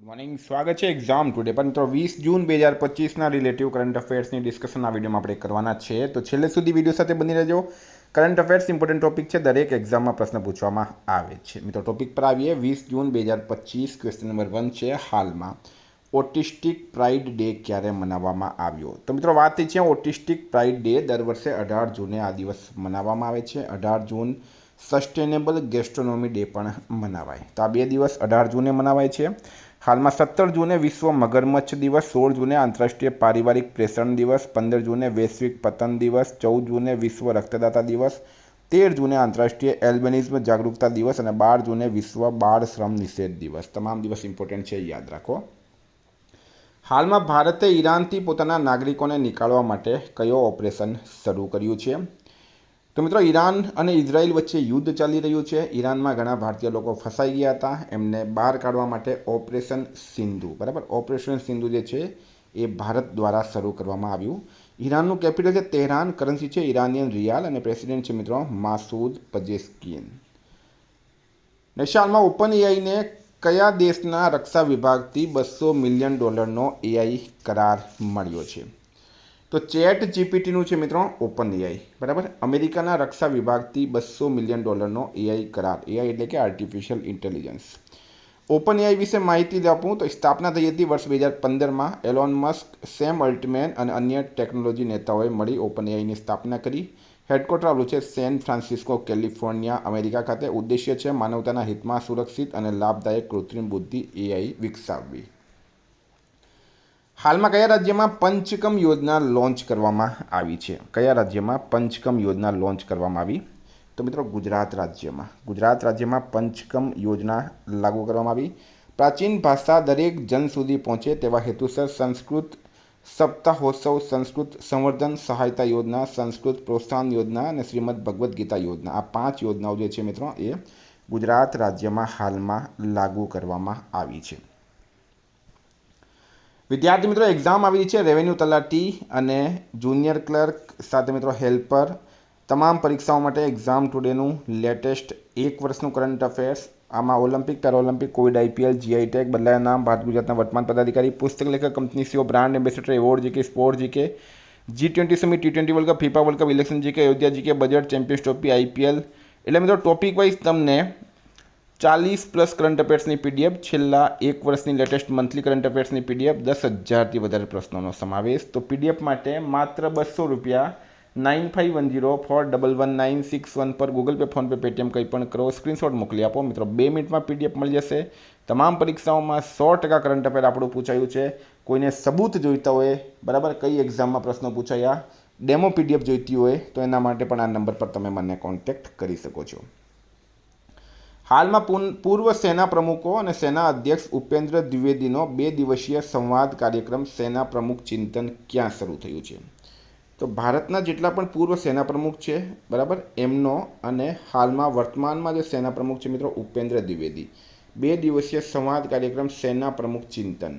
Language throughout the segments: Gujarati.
મોર્નિંગ સ્વાગત છે એક્ઝામ ટુડે પર મિત્રો 20 જૂન 2025ના રિલેટિવ કરંટ અફેર્સની ડિસ્કશન આ વિડીયોમાં આપણે કરવાના છે તો છેલ્લે સુધી વિડીયો સાથે બની રહેજો. કરંટ અફેર્સ ઇમ્પોર્ટન્ટ ટોપિક છે, દરેક એક્ઝામમાં પ્રશ્ન પૂછવામાં આવે છે. મિત્રો ટોપિક પર આવીએ. 20 જૂન 2025 ક્વેશ્ચન નંબર 1 છે, હાલમાં ઓટિસ્ટિક પ્રાઇડ ડે ક્યારે મનાવવામાં આવ્યો? તો મિત્રો વાત થઈ છે ઓટિસ્ટિક પ્રાઇડ ડે દર વર્ષે 18 જૂને આ દિવસ મનાવવામાં આવે છે. 18 જૂન સસ્ટેનેબલ ગેસ્ટ્રોનોમી ડે પણ મનાવાય. તો આ બે દિવસ 18 જૂને મનાવાય છે. હાલમાં 17 જૂને વિશ્વ મગરમચ્છ દિવસ, 16 જૂને આંતરરાષ્ટ્રીય પારિવારિક પ્રેષણ દિવસ, 15 જૂને વૈશ્વિક પતન દિવસ, 14 જૂને વિશ્વ રક્તદાતા દિવસ, 13 જૂને આંતરરાષ્ટ્રીય એલ્બિનિઝમ જાગૃતતા દિવસ અને 12 જૂને વિશ્વ બાળ શ્રમ નિષેધ દિવસ. તમામ દિવસ ઇમ્પોર્ટન્ટ છે, યાદ રાખો. હાલમાં ભારતે ઈરાનથી પોતાના નાગરિકોને નીકાળવા માટે કયો ઓપરેશન શરૂ કર્યું છે? તો મિત્રો ઈરાન અને ઇઝરાયલ વચ્ચે યુદ્ધ ચાલી રહ્યું છે. ઈરાનમાં ઘણા ભારતીય લોકો ફસાઈ ગયા હતા, એમને બહાર કાઢવા માટે ઓપરેશન સિંધુ, બરાબર, ઓપરેશન સિંધુ જે છે એ ભારત દ્વારા શરૂ કરવામાં આવ્યું. ઈરાનનું કેપિટલ છે તેહરાન, કરન્સી છે ઈરાનિયન રિયાલ અને પ્રેસિડેન્ટ છે મિત્રો માસૂદ પજેસ્કિયન. નેશનલમાં ઓપન એઆઈને કયા દેશના રક્ષા વિભાગથી $200 મિલિયન એઆઈ કરાર મળ્યો છે? તો ચેટ જીપીટીનું છે મિત્રો ઓપન એઆઈ, બરાબર. અમેરિકાના રક્ષા વિભાગથી $200 મિલિયન એઆઈ કરાર. એઆઈ એટલે કે આર્ટિફિશિયલ ઇન્ટેલિજન્સ. ઓપન એઆઈ વિશે માહિતી આપું તો સ્થાપના થઈ હતી વર્ષ 2015માં. એલોન મસ્ક, સેમ અલ્ટમેન અને અન્ય ટેકનોલોજી નેતાઓએ મળી ઓપન એઆઈની સ્થાપના કરી. હેડક્વાર્ટર આવેલું છે સેન ફ્રાન્સિસ્કો, કેલિફોર્નિયા, અમેરિકા ખાતે. ઉદ્દેશ્ય છે માનવતાના હિતમાં સુરક્ષિત અને લાભદાયક કૃત્રિમ બુદ્ધિ એઆઈ વિકસાવવી. હાલમાં કયા રાજ્યમાં પંચકમ યોજના લોન્ચ કરવામાં આવી છે? કયા રાજ્યમાં પંચકમ યોજના લોન્ચ કરવામાં આવી? તો મિત્રો ગુજરાત રાજ્યમાં. ગુજરાત રાજ્યમાં પંચકમ યોજના લાગુ કરવામાં આવી. પ્રાચીન ભાષા દરેક જન સુધી પહોંચે તેવા હેતુસર સંસ્કૃત સપ્તાહોત્સવ, સંસ્કૃત સંવર્ધન સહાયતા યોજના, સંસ્કૃત પ્રોત્સાહન યોજના અને શ્રીમદ ભગવદ્ ગીતા યોજના, આ 5 યોજનાઓ જે છે મિત્રો એ ગુજરાત રાજ્યમાં હાલમાં લાગુ કરવામાં આવી છે. વિદ્યાર્થી મિત્રો એક્ઝામ આવી રહી છે રેવન્યુ તલાટી અને જુનિયર ક્લર્ક સાથે મિત્રો હેલ્પર. તમામ પરીક્ષાઓ માટે એક્ઝામ ટુડેનું લેટેસ્ટ 1 વર્ષનું કરંટ અફેર્સ. આમાં Olympic, Paralympic, Covid, IPL, GI tag, બદલાયા નામ, ભારત ગુજરાતના વર્તમાન પદાધિકારી, પુસ્તક લેખક, company CEO, brand ambassador, award GK, sport GK, G20 summit, T20 world cup, FIFA world cup, election GK, Ayodhya GK, budget, champions trophy, IPL. એટલે મિત્રો ટોપિક વાઇઝ તમને 40+ કરંટ અફેર્સની પીડીએફ, છેલ્લા 1 વર્ષની લેટેસ્ટ મંથલી કરંટ અફેર્સની પીડીએફ, 10,000થી વધારે પ્રશ્નોનો સમાવેશ. તો પીડીએફ માટે માત્ર ₹200 9510411961 પર ગૂગલ પે, ફોનપે, પેટીએમ કંઈ પણ કરો, સ્ક્રીનશોટ મોકલી આપો. મિત્રો 2 મિનિટમાં પીડીએફ મળી જશે. તમામ પરીક્ષાઓમાં 100% કરંટ અફેર આપણું પૂછાયું છે. કોઈને સબૂત જોઈતા હોય, બરાબર, કઈ એક્ઝામમાં પ્રશ્નો પૂછાયા, ડેમો પીડીએફ જોઈતી હોય તો એના માટે પણ આ નંબર પર તમે મને કોન્ટેક્ટ કરી શકો છો. હાલમાં પૂર્વ સેના પ્રમુખો અને સેના અધ્યક્ષ ઉપેન્દ્ર દ્વિવેદીનો 2 દિવસીય સંવાદ કાર્યક્રમ સેના પ્રમુખ ચિંતન ક્યાં શરૂ થયું છે? તો ભારતના જેટલા પણ પૂર્વ સેના પ્રમુખ છે, બરાબર, એમનો અને હાલમાં વર્તમાનમાં જે સેના પ્રમુખ છે મિત્રો ઉપેન્દ્ર દ્વિવેદી, 2 દિવસીય સંવાદ કાર્યક્રમ સેના પ્રમુખ ચિંતન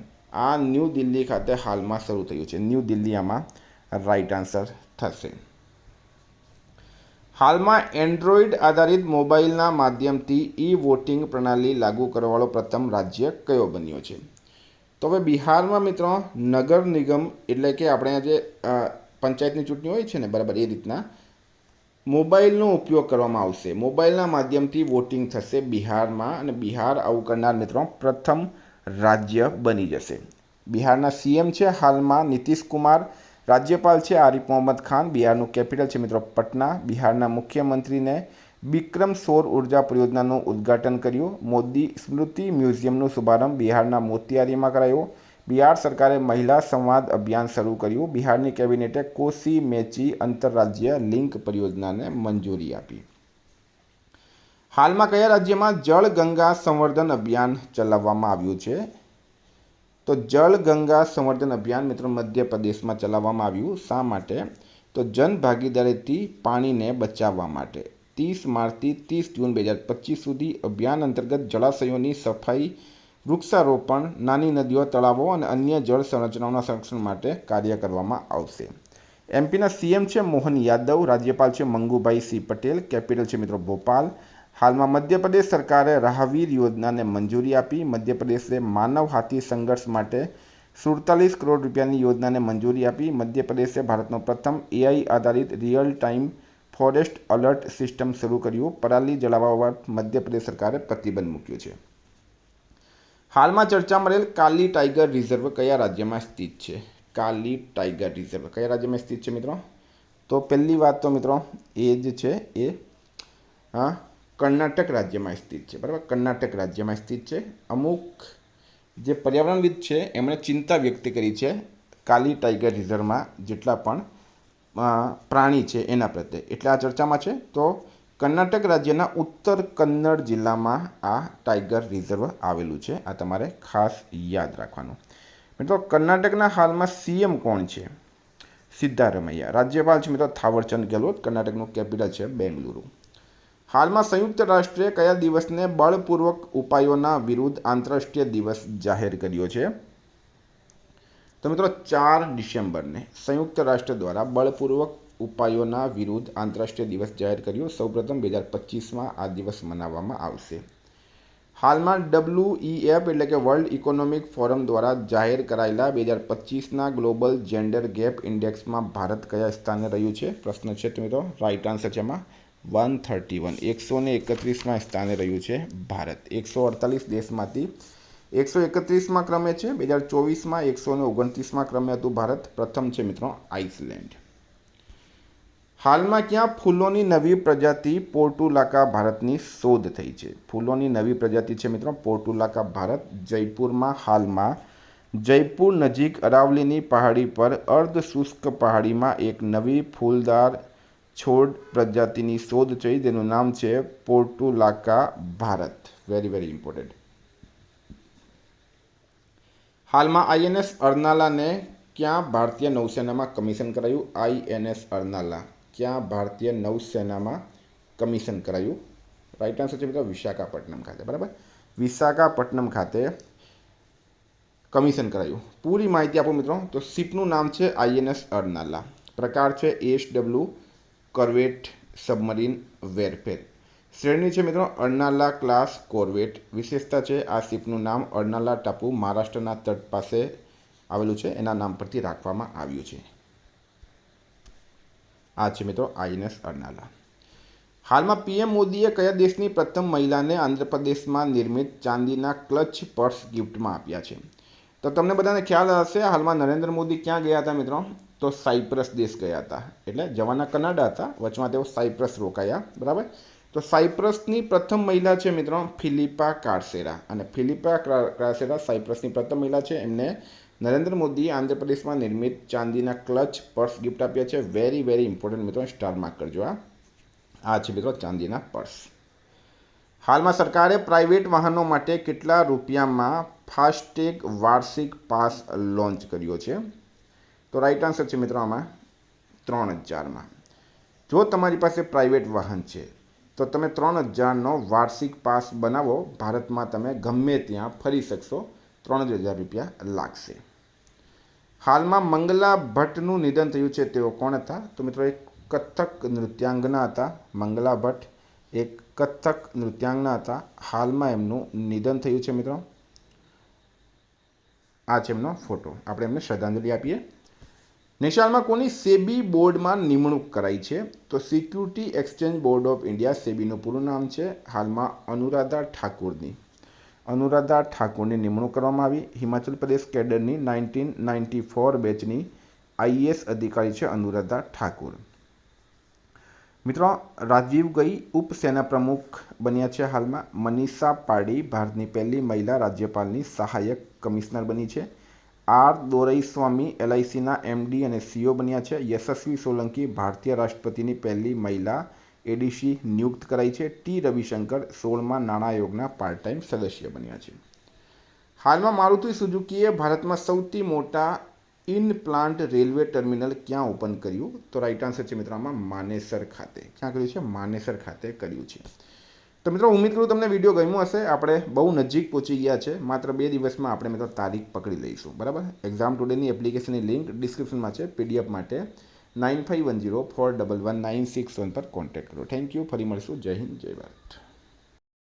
આ ન્યૂ દિલ્હી ખાતે હાલમાં શરૂ થયું છે. ન્યૂ દિલ્હી આમાં રાઈટ આન્સર થશે. હાલમાં એન્ડ્રોઈડ આધારિત મોબાઈલના માધ્યમથી ઈ વોટિંગ પ્રણાલી લાગુ કરવાવાળો પ્રથમ રાજ્ય કયો બન્યો છે? તો હવે બિહારમાં મિત્રો નગર નિગમ એટલે કે આપણે જે પંચાયતની ચૂંટણી હોય છે ને, બરાબર, એ રીતના મોબાઈલનો ઉપયોગ કરવામાં આવશે. મોબાઈલના માધ્યમથી વોટિંગ થશે બિહારમાં અને બિહાર આવું કરનાર મિત્રો પ્રથમ રાજ્ય બની જશે. બિહારના સીએમ છે હાલમાં નીતિશ કુમાર, રાજ્યપાલ છે આરિફ મોહમ્મદ ખાન, બિહારનું કેપિટલ છે મિત્રો પટના. બિહારના મુખ્યમંત્રીને વિક્રમ સૌર ઉર્જા પરિયોજનાનું ઉદ્ઘાટન કર્યું. મોદી સ્મૃતિ મ્યુઝિયમનું શુભારંભ બિહારના મોતિયારીમાં કરાયો. બિહાર સરકારે મહિલા સંવાદ અભિયાન શરૂ કર્યું. બિહારની કેબિનેટે કોસી મેચી આંતરરાજ્ય લિંક પરિયોજનાને મંજૂરી આપી. હાલમાં કયા રાજ્યમાં જળ ગંગા સંવર્ધન અભિયાન ચલાવવામાં આવ્યું છે? તો જળ ગંગા સંવર્ધન અભિયાન મિત્રો મધ્યપ્રદેશમાં ચલાવવામાં આવ્યું. શા માટે? તો જન ભાગીદારીથી પાણીને બચાવવા માટે. 30 માર્ચથી 30 જૂન 2025 સુધી અભિયાન અંતર્ગત જળાશયોની સફાઈ, વૃક્ષારોપણ, નાની નદીઓ, તળાવો અને અન્ય જળ સંરચનાઓના સંરક્ષણ માટે કાર્ય કરવામાં આવશે. એમપીના સીએમ છે મોહન યાદવ, રાજ્યપાલ છે મંગુભાઈ સિંહ પટેલ, કેપિટલ છે મિત્રો ભોપાલ. હાલમાં મધ્યપ્રદેશ સરકારે રાહવીર યોજનાને મંજૂરી આપી. મધ્યપ્રદેશે માનવ હાથી સંઘર્ષ માટે 47 કરોડ રૂપિયાની યોજનાને મંજૂરી આપી. મધ્યપ્રદેશે ભારતનો પ્રથમ AI આધારિત real time forest alert system શરૂ કર્યું. પરાલી જલાવવા પર મધ્યપ્રદેશ સરકારે પ્રતિબંધ મૂક્યો છે. હાલમાં ચર્ચામાં રહેલ કાલી ટાઈગર રિઝર્વ કયા રાજ્યમાં સ્થિત છે? કાલી ટાઈગર રિઝર્વ કયા રાજ્યમાં સ્થિત છે મિત્રો? તો પહેલી વાત તો મિત્રો એ જ છે એ કર્ણાટક રાજ્યમાં સ્થિત છે. બરાબર, કર્ણાટક રાજ્યમાં સ્થિત છે. અમુક જે પર્યાવરણવિદ છે એમણે ચિંતા વ્યક્ત કરી છે કાલી ટાઈગર રિઝર્વમાં જેટલા પણ પ્રાણી છે એના પ્રત્યે, એટલે આ ચર્ચામાં છે. તો કર્ણાટક રાજ્યના ઉત્તર કન્નડ જિલ્લામાં આ ટાઈગર રિઝર્વ આવેલું છે. આ તમારે ખાસ યાદ રાખવાનું. મિત્રો કર્ણાટકના હાલમાં CM કોણ છે? સિદ્ધારમૈયા. રાજ્યપાલ છે મિત્રો થાવરચંદ ગેહલોત. કર્ણાટકનું કેપિટલ છે બેંગલુરુ. હાલમાં સંયુક્ત રાષ્ટ્રે કયા દિવસને બળપૂર્વક ઉપાયોના વિરુદ્ધ આંતરરાષ્ટ્રીય દિવસ જાહેર કર્યો છે? તો મિત્રો 4 ડિસેમ્બરને સંયુક્ત રાષ્ટ્ર દ્વારા બળપૂર્વક ઉપાયોના વિરુદ્ધ આંતરરાષ્ટ્રીય દિવસ જાહેર કર્યો. સૌપ્રથમ 2025માં આ દિવસ મનાવવામાં આવશે. હાલમાં WEF એટલે કે વર્લ્ડ ઇકોનોમિક ફોરમ દ્વારા જાહેર કરાયેલા 2025ના ગ્લોબલ જેન્ડર ગેપ ઇન્ડેક્સમાં ભારત કયા સ્થાને રહ્યું છે? પ્રશ્ન છે તો મિત્રો રાઇટ આન્સર છે એમાં 131, 131માં સ્થાને રહ્યું છે ભારત. 148 દેશમાંથી 131માં ક્રમે છે. 2024માં 129માં ક્રમે હતું ભારત. પ્રથમ છે મિત્રો આઇસલેન્ડ. હાલમાં ક્યાં ફૂલોની નવી પ્રજાતિ પોર્ટુલાકા ભારતની શોધ થઈ છે? ફૂલોની નવી પ્રજાતિ છે મિત્રો પોર્ટુલાકા ભારત. જયપુરમાં હાલમાં જયપુર નજીક અરાવલીની પહાડી પર અર્ધ શુષ્ક પહાડીમાં એક નવી ફૂલદાર છોડ પ્રજાતિની શોધ થઈ, જેનું નામ છે portulaca Bharat. Very very important. હાલમાં INS અર્નાલાને ક્યાં ભારતીય નૌસેનામાં કમિશન કરાયું? INS અર્નાલા ક્યાં ભારતીય નૌસેનામાં કમિશન કરાયું? રાઈટ આન્સર છે મિત્રો વિશાખાપટ્ટનમ ખાતે. બરાબર, વિશાખાપટ્ટનમ ખાતે કમિશન કરાયું. પૂરી માહિતી આપો મિત્રો. તો શિપનું નામ છે INS અર્નાલા. પ્રકાર છે ASW કોર્વેટ સબમરીન વેરફેર. શ્રેણી છે મિત્રો અર્નાલા ક્લાસ કોર્વેટ. વિશેષતા છે આ શિપનું નામ અર્નાલા ટાપુ મહારાષ્ટ્રના તટ પાસે આવેલું છે, એના નામ પરથી રાખવામાં આવ્યું છે. આ છે મિત્રો INS અર્નાલા. હાલમાં PM મોદીએ કયા દેશની પ્રથમ મહિલાને આંધ્રપ્રદેશમાં નિર્મિત ચાંદીના ક્લચ પર્સ ગિફ્ટમાં આપ્યા છે? તો તમને બધાને ખ્યાલ હશે હાલમાં નરેન્દ્ર મોદી ક્યાં ગયા હતા મિત્રો? તો સાયપ્રસ દેશ ગયા હતા. એટલે જવાના કનાડા હતા, વચમાં તેઓ સાયપ્રસ રોકાયા. બરાબર, તો સાયપ્રસની પ્રથમ મહિલા છે મિત્રો ફિલિપા કાર્સેરા. અને ફિલિપા કાર્સેરા સાયપ્રસની પ્રથમ મહિલા છે. એમને નરેન્દ્ર મોદીએ આંધ્રપ્રદેશમાં નિર્મિત ચાંદીના ક્લચ પર્સ ગિફ્ટ આપ્યા છે. વેરી વેરી ઇમ્પોર્ટન્ટ મિત્રો, સ્ટાર માર્ક કરજો. આ છે મિત્રો ચાંદીના પર્સ. હાલમાં સરકારે પ્રાઇવેટ વાહનો માટે કેટલા રૂપિયામાં ફાસ્ટેગ વાર્ષિક પાસ લોન્ચ કર્યો છે? તો રાઈટ આન્સર છે મિત્રો આમાં 3000માં. જો તમારી પાસે પ્રાઇવેટ વાહન છે તો તમે 3000નો વાર્ષિક પાસ બનાવો. ભારતમાં તમે ગમે ત્યાં ફરી શકશો. 3000 રૂપિયા લાગશે. હાલમાં મંગલા ભટ્ટનું નિધન થયું છે. તેઓ કોણ હતા? તો મિત્રો એક કથક નૃત્યાંગના હતા. મંગલા ભટ્ટ એક કથક નૃત્યાંગના હતા. હાલમાં એમનું નિધન થયું છે મિત્રો. આ છે એમનો ફોટો. આપણે એમને શ્રદ્ધાંજલિ આપીએ. નેશાલમાં કોની સેબી બોર્ડમાં નિમણૂક કરાઈ છે? તો security exchange board of India. સેબીનું પૂરું નામ છે. હાલમાં અનુરાધા ઠાકુરની નિમણૂક કરવામાં આવી. હિમાચલ પ્રદેશ કેડરની 1994 બેચની IAS અધિકારી છે અનુરાધા ઠાકુર. મિત્રો રાજીવ ગઈ ઉપસેના પ્રમુખ બન્યા છે. હાલમાં મનીષા પારડી ભારતની પહેલી મહિલા રાજ્યપાલની સહાયક કમિશનર બની છે. R દોરઈસ્વામી LICના MD અને CEO બન્યા છે. યશસ્વી સોલંકી ભારતીય રાષ્ટ્રપતિની પહેલી મહિલા ADC નિયુક્ત કરાઈ છે. T રવિશંકર 16મા નાણાં આયોગના પાર્ટ ટાઈમ સદસ્ય બન્યા છે. હાલમાં મારુતિ સુઝુકીએ ભારતમાં સૌથી મોટા ઇન પ્લાન્ટ રેલવે ટર્મિનલ ક્યાં ઓપન કર્યું? તો રાઈટ આન્સર છે મિત્રો આમાં માનેસર ખાતે. ક્યાં કર્યું છે? માનેસર ખાતે કર્યું છે. તો મિત્રો ઉમ્મીદ કરું તમને વિડીયો ગમ્યો હશે. આપણે બહુ નજીક પહોંચી ગયા છે. માત્ર 2 દિવસમાં આપણે મિત્રો તારીખ પકડી લઈશું. બરાબર, એક્ઝામ ટુડેની એપ્લિકેશનની લિંક ડિસ્ક્રિપ્શનમાં છે. PDF માટે 9510411961 પર કોન્ટેક્ટ કરો. Thank you. ફરી મળશું. જય હિન્દ, જય ભારત.